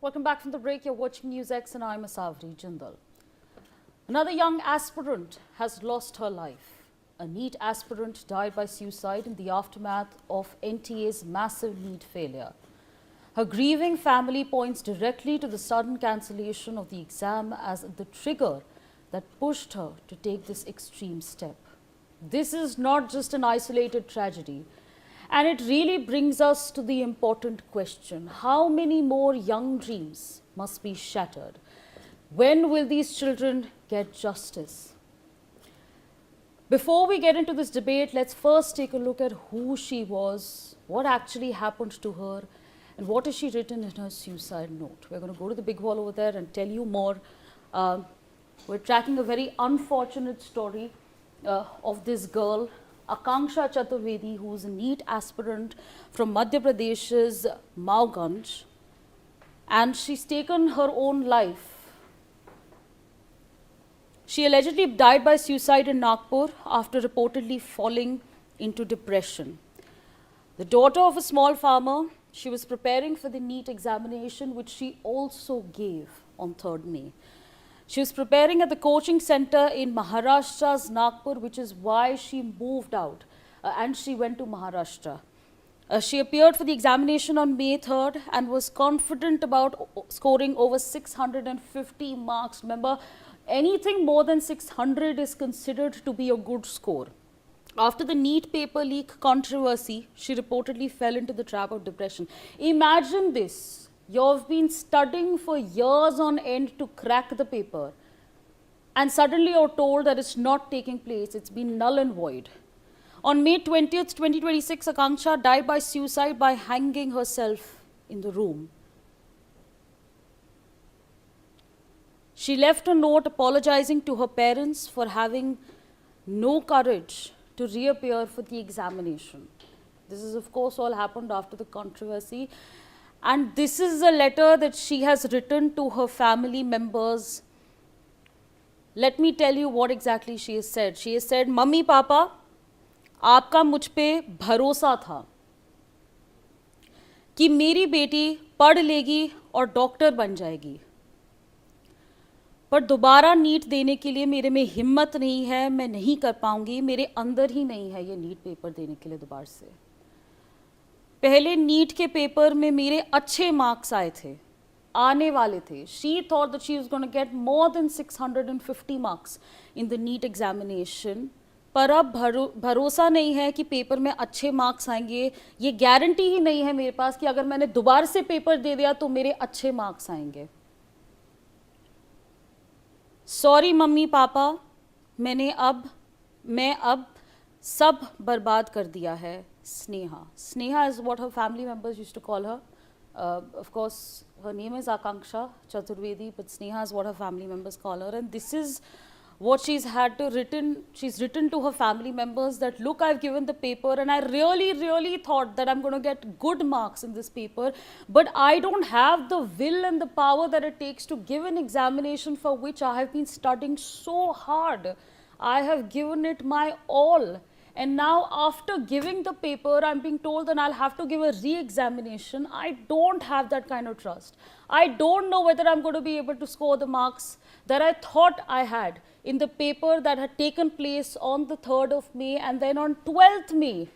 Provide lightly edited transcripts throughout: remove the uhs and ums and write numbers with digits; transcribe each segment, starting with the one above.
Welcome back from the break. You're watching NewsX and I'm Asavri Jindal. Another young aspirant has lost her life. A NEET aspirant died by suicide in the aftermath of NTA's massive NEET failure. Her grieving family points directly to the sudden cancellation of the exam as the trigger that pushed her to take this extreme step. This is not just an isolated tragedy. And it really brings us to the important question: how many more young dreams must be shattered? When will these children get justice? Before we get into this debate, let's first take a look at who she was, what actually happened to her, and what has she written in her suicide note. We're going to go to the big wall over there and tell you more. We're tracking a very unfortunate story of this girl, Akanksha Chaturvedi, who's a NEET aspirant from Madhya Pradesh's Mauganj, and she's taken her own life. She allegedly died by suicide in Nagpur after reportedly falling into depression. The daughter of a small farmer, she was preparing for the NEET examination, which she also gave on 3rd May. She was preparing at the coaching center in Maharashtra's Nagpur, which is why she moved out and she went to Maharashtra. She appeared for the examination on May 3rd and was confident about scoring over 650 marks. Remember, anything more than 600 is considered to be a good score. After the NEET paper leak controversy, she reportedly fell into the trap of depression. Imagine this. You've been studying for years on end to crack the paper, and suddenly you're told that it's not taking place, it's been null and void. On May 20th, 2026, Akanksha died by suicide by hanging herself in the room. She left a note apologizing to her parents for having no courage to reappear for the examination. This is, of course, all happened after the controversy. And this is a letter that she has written to her family members. Let me tell you what exactly she has said. She has said, "Mummy, Papa, आपका मुझ पे भरोसा था कि मेरी बेटी पढ़ लेगी और डॉक्टर बन जाएगी, पर दोबारा नीट देने के लिए मेरे में हिम्मत नहीं है, मैं नहीं कर पाऊंगी, मेरे अंदर ही नहीं है ये नीट पेपर देने के लिए दोबारा से। पहले नीट के पेपर में मेरे अच्छे मार्क्स आए थे, आने वाले थे। She thought that she was going to get more than 650 marks in the NEET examination. पर अब भरोसा नहीं है कि पेपर में अच्छे मार्क्स आएंगे। ये गारंटी ही नहीं है मेरे पास कि अगर मैंने दोबारा से पेपर दे दिया तो मेरे अच्छे मार्क्स आएंगे। सॉरी मम्मी पापा, मैं अब सब बर्बाद कर दिया है। Sneha. Sneha is what her family members used to call her. Of course, her name is Akanksha Chaturvedi, but Sneha is what her family members call her. And this is what she's written to her family members that, look, I've given the paper and I really thought that I'm going to get good marks in this paper, but I don't have the will and the power that it takes to give an examination for which I have been studying so hard. I have given it my all. And now after giving the paper, I'm being told that I'll have to give a re-examination. I don't have that kind of trust. I don't know whether I'm going to be able to score the marks that I thought I had in the paper that had taken place on the 3rd of May. And then on 12th May,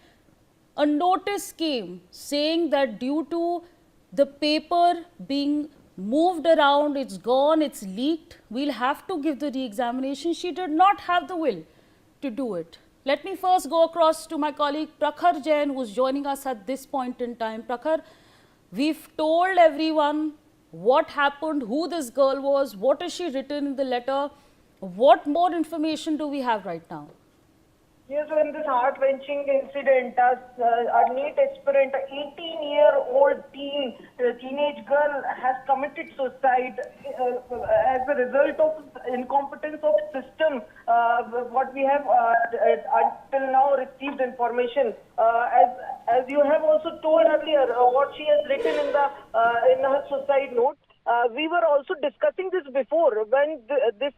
a notice came saying that due to the paper being moved around, it's gone, it's leaked, we'll have to give the re-examination. She did not have the will to do it. Let me first go across to my colleague Prakhar Jain, who is joining us at this point in time. Prakhar, we've told everyone what happened, who this girl was, what has she written in the letter. What more information do we have right now? Yes, so in this heart-wrenching incident, a NEET aspirant, an 18-year-old teenage girl has committed suicide as a result of incompetence of system. What we have until now received information, as you have also told earlier, what she has written in her suicide note. We were also discussing this before. When this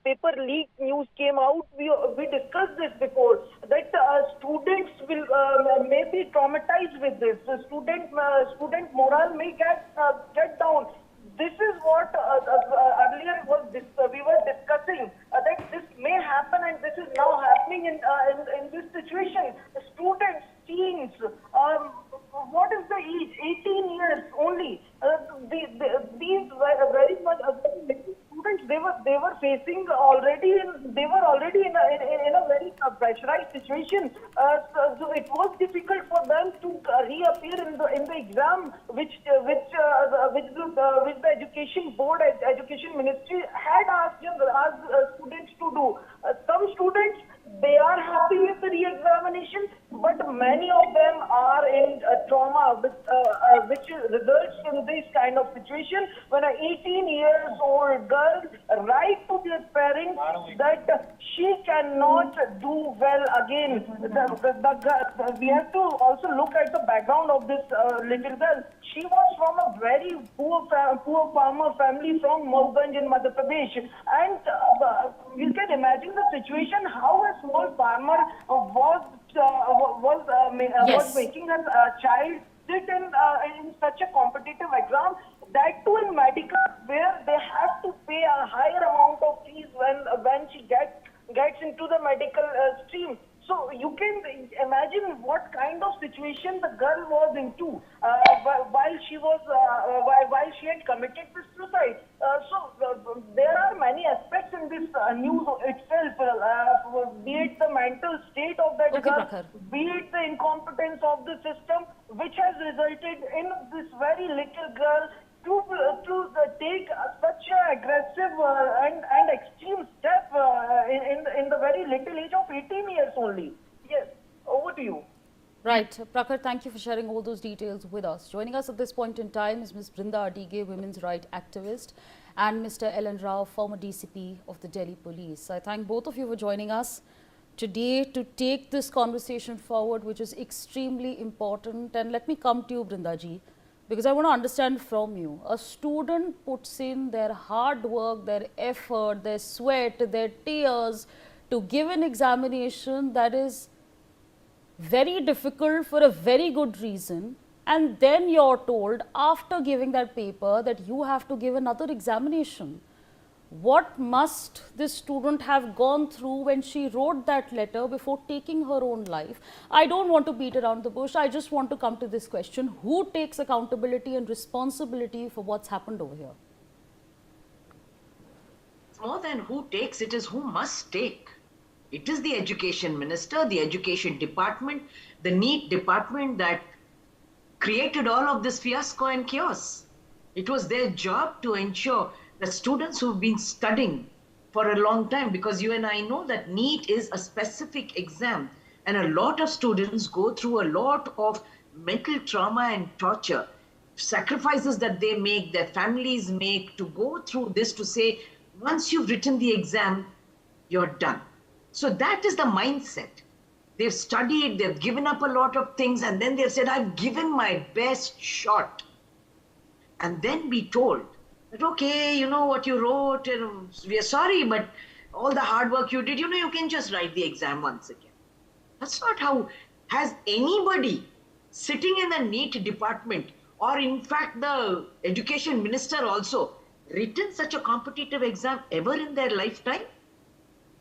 paper leak news came out, we discussed this before, that students will may be traumatized with this. The student morale may get down. earlier we were discussing that this may happen and this is now happening in this situation. Students, teens, what is the age? 18 years only. These were very much students. They were facing already. They were already in a very pressurized situation. So it was difficult for them to reappear in the exam, which the education board, education ministry had asked students to do. Some students, they are happy with the re-examination, but many of them are in trauma, which results in this kind of situation when an 18-years-old girl writes to their parents that she cannot do well again. We have to also look at the background of this little girl. She was from a very poor farmer family from Mauganj in Madhya Pradesh, and you can imagine the situation how a small farmer was Yes. making a child sit in such a competitive exam, that too in medical, where they have to pay a higher amount of fees when she gets into the medical stream. So you can imagine what kind of situation the girl was into while she had committed this suicide. There are many aspects in this news itself, be it the mental state of that Okay, girl, Prakhar. be it the incompetence of the system, which has resulted in this very little girl to take such an aggressive and extreme step in the very little age of 18 years only. Yes, over to you. Right. Prakhar, thank you for sharing all those details with us. Joining us at this point in time is Ms. Brinda Adige, women's rights activist, and Mr. L.N. Rao, former DCP of the Delhi Police. I thank both of you for joining us today to take this conversation forward, which is extremely important. And let me come to you, Brinda ji, because I want to understand from you. A student puts in their hard work, their effort, their sweat, their tears to give an examination that is very difficult for a very good reason, and then you're told after giving that paper that you have to give another examination. What must this student have gone through when she wrote that letter before taking her own life? I don't want to beat around the bush. I just want to come to this question. Who takes accountability and responsibility for what's happened over here? It's more than who takes, it is who must take. It is the education minister, the education department, the NEET department that created all of this fiasco and chaos. It was their job to ensure that students who've been studying for a long time, because you and I know that NEET is a specific exam, and a lot of students go through a lot of mental trauma and torture, sacrifices that they make, their families make, to go through this, to say, once you've written the exam, you're done. So that is the mindset. They've studied, they've given up a lot of things, and then they've said, I've given my best shot. And then be told that, okay, you know what you wrote, and we are sorry, but all the hard work you did, you know, you can just write the exam once again. That's not how. Has anybody sitting in the NEET department, or in fact the education minister also, written such a competitive exam ever in their lifetime?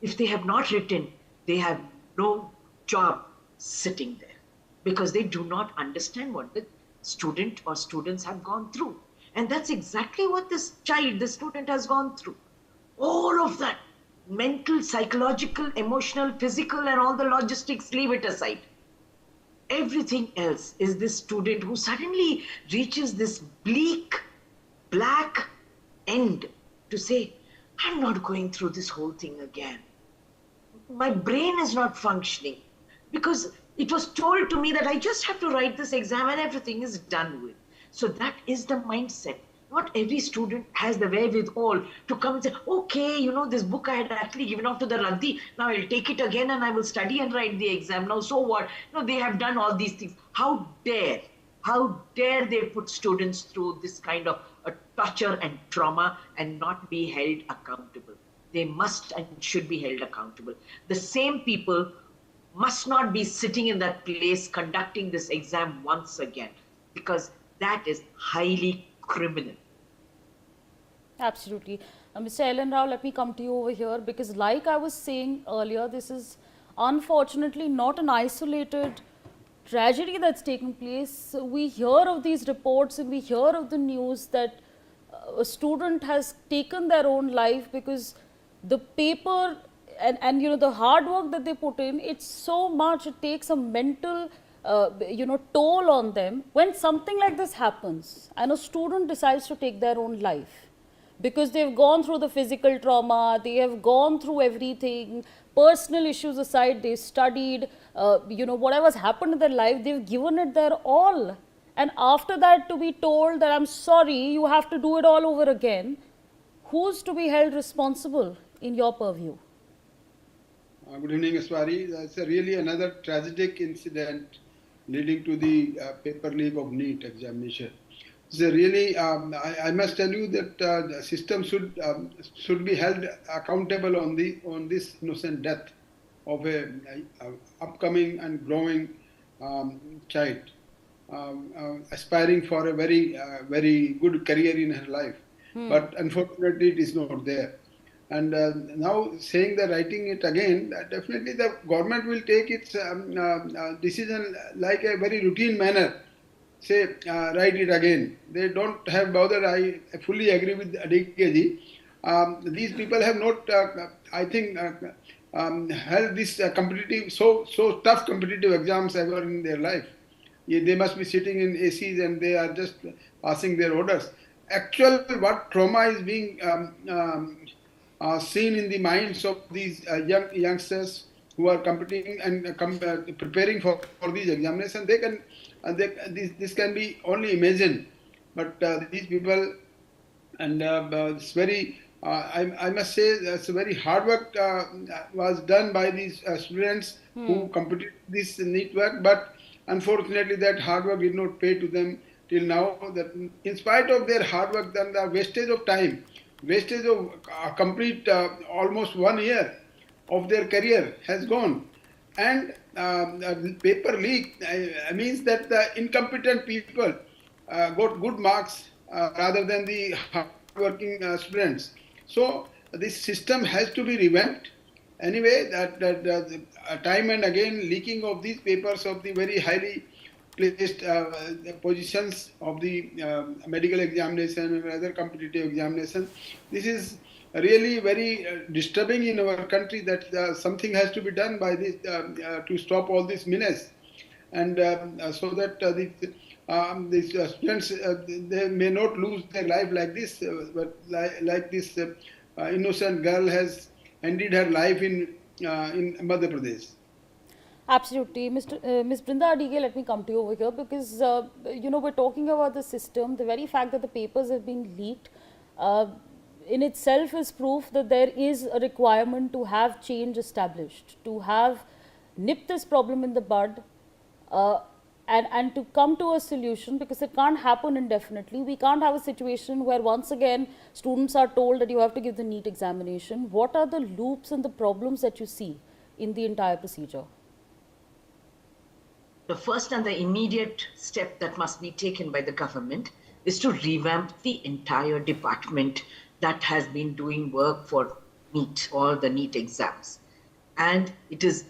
If they have not written, they have no job sitting there, because they do not understand what the student or students have gone through. And that's exactly what this child, this student, has gone through. All of that, mental, psychological, emotional, physical, and all the logistics, leave it aside. Everything else is this student who suddenly reaches this bleak, black end to say, I'm not going through this whole thing again. My brain is not functioning, because it was told to me that I just have to write this exam and everything is done with. So that is the mindset. Not every student has the wherewithal to come and say, okay, you know, this book I had actually given off to the Raddi, now I'll take it again and I will study and write the exam. Now, so what? No, they have done all these things. How dare they put students through this kind of a torture and trauma and not be held accountable? They must and should be held accountable. The same people must not be sitting in that place conducting this exam once again, because that is highly criminal. Absolutely. Mr. Ellen Rao, let me come to you over here because, like I was saying earlier, this is unfortunately not an isolated tragedy that's taken place. We hear of these reports and we hear of the news that a student has taken their own life because the paper and you know the hard work that they put in, it's so much, it takes a mental toll on them. When something like this happens and a student decides to take their own life because they've gone through the physical trauma, they have gone through everything, personal issues aside, they studied, whatever's happened in their life, they've given it their all. And after that, to be told that I'm sorry, you have to do it all over again, who's to be held responsible in your purview? Good evening, Aswari. That's really another tragic incident leading to the paper leak of NEET examination. So really, I must tell you that the system should be held accountable on this innocent death of a upcoming and growing child, aspiring for a very good career in her life. But unfortunately, it is not there. And now saying that writing it again, definitely the government will take its decision like a very routine manner. Say, write it again. They don't have bothered. I fully agree with Adikeji. These people have not, I think, held this competitive, so tough competitive exams ever in their life. They must be sitting in ACs and they are just passing their orders. Actual what trauma is being seen in the minds of these youngsters who are competing and preparing for these examinations, this can be only imagined. But these people, and it's very, I must say, it's very hard work was done by these students who completed this NEET work, but unfortunately that hard work did not pay to them till now. That in spite of their hard work, then the wastage of time, wastage of complete almost 1 year of their career has gone. And paper leak means that the incompetent people got good marks rather than the hard-working students. So this system has to be revamped. Anyway, that time and again leaking of these papers of the very highly placed positions of the medical examination and other competitive examination. This is really very disturbing in our country, that something has to be done by this to stop all this menace, and so that these students they may not lose their life like this, but like this innocent girl has ended her life in Madhya Pradesh. Absolutely. Ms. Brinda Adige, let me come to you over here because, we're talking about the system. The very fact that the papers have been leaked in itself is proof that there is a requirement to have change established, to have nipped this problem in the bud and to come to a solution, because it can't happen indefinitely. We can't have a situation where once again students are told that you have to give the NEET examination. What are the loops and the problems that you see in the entire procedure? The first and the immediate step that must be taken by the government is to revamp the entire department that has been doing work for NEET or the NEET exams. And it is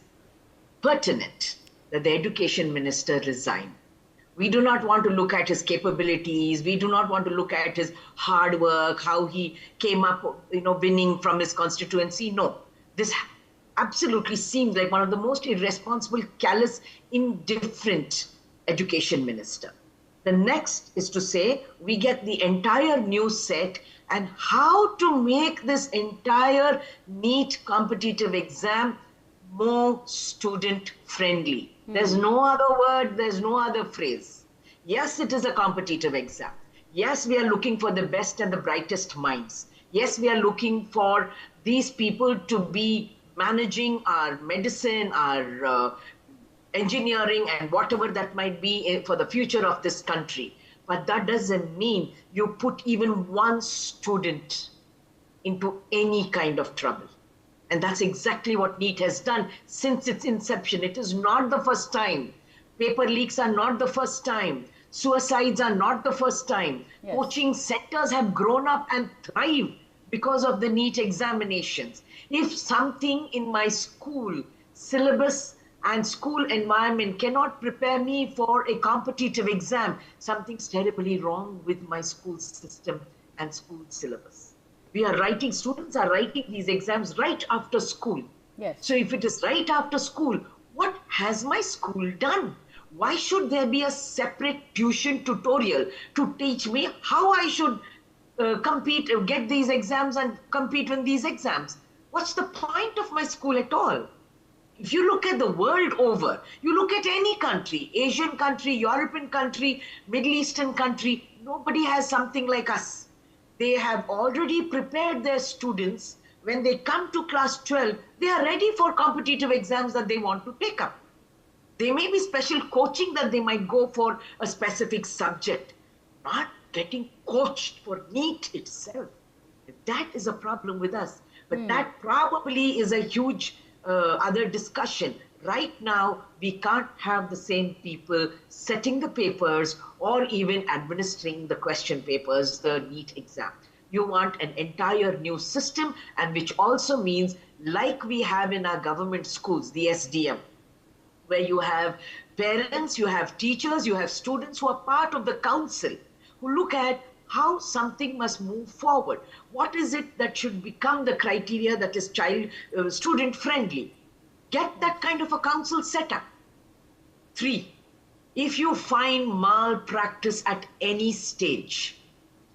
pertinent that the education minister resign. We do not want to look at his capabilities. We do not want to look at his hard work, how he came up, winning from his constituency. No, this absolutely seems like one of the most irresponsible, callous, indifferent education minister. The next is to say we get the entire new set and how to make this entire NEET competitive exam more student friendly. There's no other word, there's no other phrase. Yes, it is a competitive exam. Yes, we are looking for the best and the brightest minds. Yes, we are looking for these people to be managing our medicine, our engineering, and whatever that might be for the future of this country. But that doesn't mean you put even one student into any kind of trouble. And that's exactly what NEET has done since its inception. It is not the first time. Paper leaks are not the first time. Suicides are not the first time. Yes. Coaching centers have grown up and thrived because of the NEET examinations. If something in my school syllabus and school environment cannot prepare me for a competitive exam, something's terribly wrong with my school system and school syllabus. Students are writing these exams right after school. Yes. So if it is right after school, what has my school done? Why should there be a separate tuition tutorial to teach me how I should compete, get these exams and compete in these exams? What's the point of my school at all? If you look at the world over, you look at any country, Asian country, European country, Middle Eastern country, nobody has something like us. They have already prepared their students. When they come to class 12, they are ready for competitive exams that they want to take up. There may be special coaching that they might go for a specific subject, not getting coached for NEET itself. That is a problem with us. But that probably is a huge other discussion. Right now, we can't have the same people setting the papers or even administering the question papers, the NEET exam. You want an entire new system, and which also means, like we have in our government schools, the SDM, where you have parents, you have teachers, you have students who are part of the council, who look at how something must move forward. What is it that should become the criteria that is student friendly? Get that kind of a council set up. 3, if you find malpractice at any stage,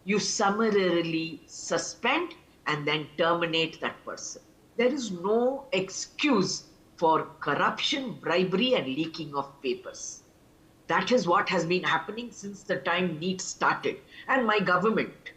you summarily suspend and then terminate that person. There is no excuse for corruption, bribery, and leaking of papers. That is what has been happening since the time NEET started. And my government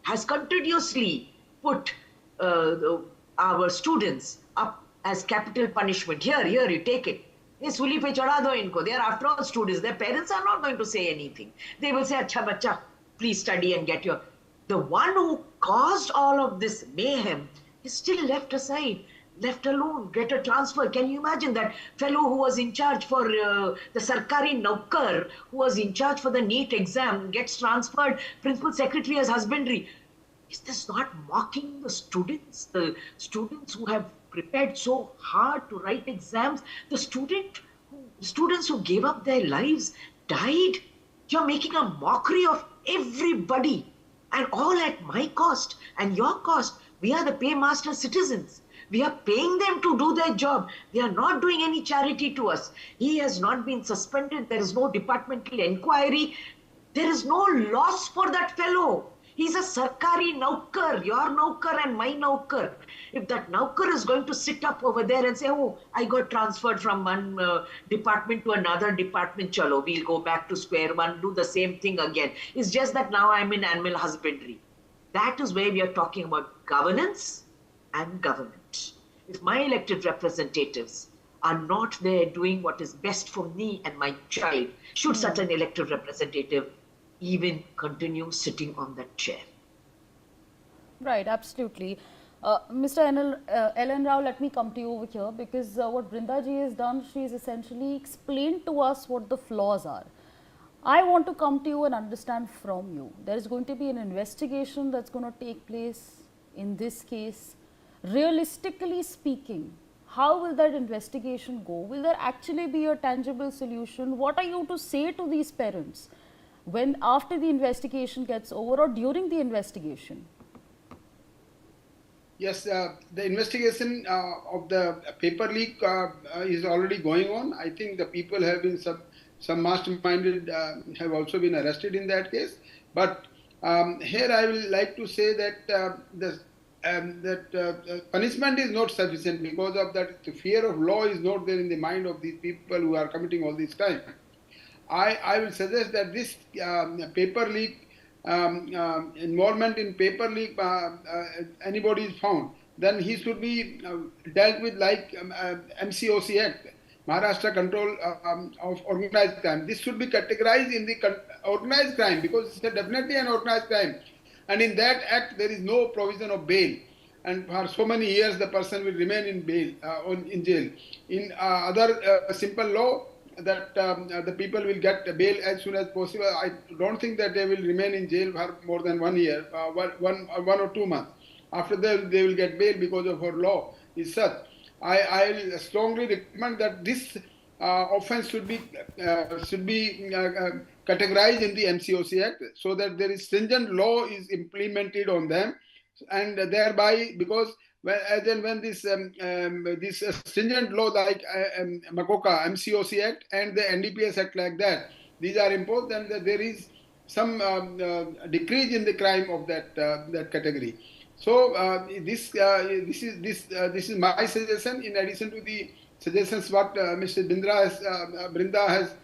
has continuously put our students up as capital punishment. Here, you take it. Ye suli pe chada do inko. They are after all students. Their parents are not going to say anything. They will say, acha bacha, please study and get your... The one who caused all of this mayhem is still left aside, left alone, get a transfer. Can you imagine that fellow who was in charge for the Sarkari Naukar, who was in charge for the NEET exam, gets transferred, principal secretary as husbandry? Is this not mocking the students who have prepared so hard to write exams, the students who gave up their lives, died? You're making a mockery of everybody, and all at my cost and your cost. We are the paymaster citizens. We are paying them to do their job. They are not doing any charity to us. He has not been suspended. There is no departmental inquiry. There is no loss for that fellow. He's a Sarkari Naukar, your Naukar and my Naukar. If that Naukar is going to sit up over there and say, oh, I got transferred from one department to another department, chalo, we'll go back to square one, do the same thing again. It's just that now I'm in animal husbandry. That is where we are talking about governance and government. If my elected representatives are not there doing what is best for me and my child, should such an elected representative even continue sitting on that chair? Right, absolutely. Mr. Ellen Rao, let me come to you over here, because what Brinda ji has done, she has essentially explained to us what the flaws are. I want to come to you and understand from you. There is going to be an investigation that's going to take place in this case. Realistically speaking, how will that investigation go? Will there actually be a tangible solution? What are you to say to these parents when after the investigation gets over or during the investigation? Yes, the investigation of the paper leak is already going on. I think the people have been some masterminded have also been arrested in that case. But here I will like to say that punishment is not sufficient, because of that the fear of law is not there in the mind of these people who are committing all this crime. I will suggest that this paper leak, involvement in paper leak, anybody is found, then he should be dealt with like MCOC Act, Maharashtra Control of Organized Crime. This should be categorized in the organized crime, because it's definitely an organized crime. And in that act, there is no provision of bail. And for so many years, the person will remain in bail, in jail. In other simple law, that the people will get bail as soon as possible. I don't think that they will remain in jail for more than 1 year, 1 or 2 months. After that, they will get bail because of our law is such. I will strongly recommend that this offense should be categorized in the MCOC Act, so that there is stringent law is implemented on them, and thereby, because as and when this stringent law like MACOCA, MCOC Act and the NDPS Act like that, these are imposed, and that there is some decrease in the crime of that category. So this is my suggestion, in addition to the suggestions what Mr. Brinda has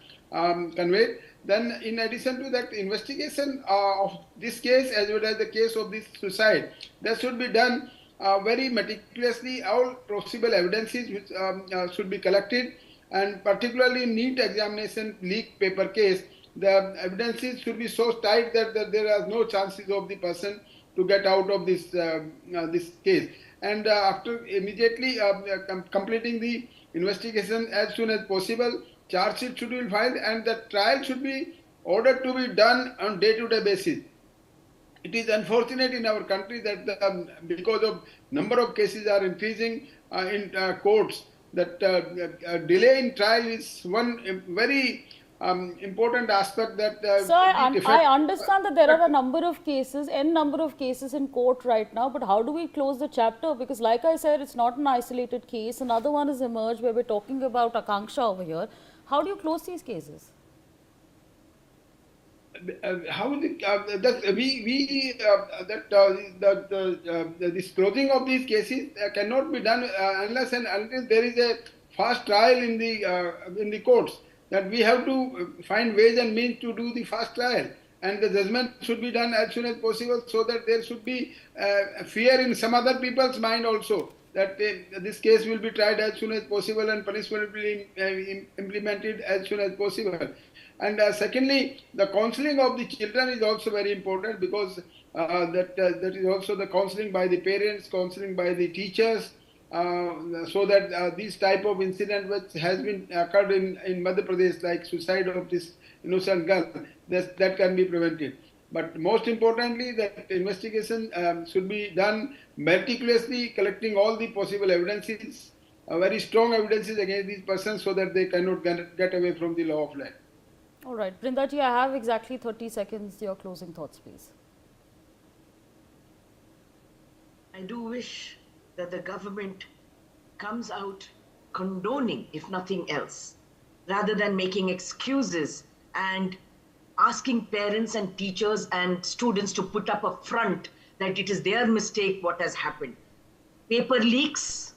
conveyed. Then, in addition to that, investigation of this case as well as the case of this suicide, that should be done very meticulously. All possible evidences which should be collected, and particularly in NEET examination leak paper case, the evidences should be so tight that there are no chances of the person to get out of this this case. And after immediately completing the investigation as soon as possible, charge sheet should be filed, and the trial should be ordered to be done on day-to-day basis. It is unfortunate in our country that because of number of cases are increasing in courts, that delay in trial is one very important aspect that So I understand that there are a number of cases, n number of cases in court right now, but how do we close the chapter? Because like I said, it's not an isolated case. Another one has emerged where we're talking about Akanksha over here. How do you close these cases? How this closing of these cases cannot be done unless and until there is a fast trial in the courts. That we have to find ways and means to do the fast trial, and the judgment should be done as soon as possible, so that there should be fear in some other people's mind also, that this case will be tried as soon as possible and punishment will be implemented as soon as possible. And secondly, the counseling of the children is also very important, because that is also the counseling by the parents, counseling by the teachers, so that these type of incident which has been occurred in Madhya Pradesh, like suicide of this innocent girl, that can be prevented. But most importantly, that investigation should be done meticulously, collecting all the possible evidences, very strong evidences against these persons, so that they cannot get away from the law of land. All right, Brindaji, I have exactly 30 seconds. Your closing thoughts, please. I do wish that the government comes out condoning, if nothing else, rather than making excuses and asking parents and teachers and students to put up a front that it is their mistake what has happened. Paper leaks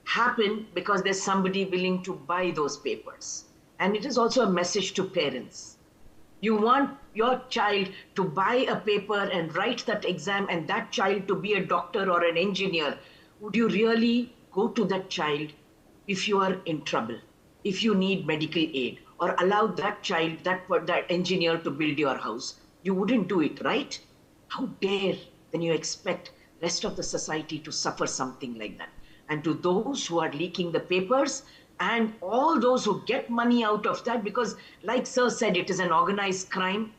happen because there's somebody willing to buy those papers. And it is also a message to parents. You want your child to buy a paper and write that exam, and that child to be a doctor or an engineer. Would you really go to that child if you are in trouble, if you need medical aid, or allow that child, that engineer to build your house? You wouldn't do it, right? How dare then you expect rest of the society to suffer something like that? And to those who are leaking the papers and all those who get money out of that, because like Sir said, it is an organized crime,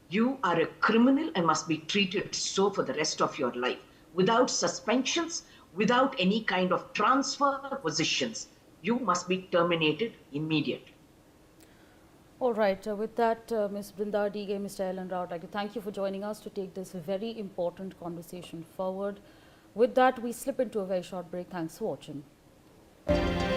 you are a criminal and must be treated so for the rest of your life, without suspensions, without any kind of transfer positions. You must be terminated immediately. All right, with that, Ms. Brinda Dige, Mr. Ellen Rao, I'd like to thank you for joining us to take this very important conversation forward. With that, we slip into a very short break. Thanks for watching.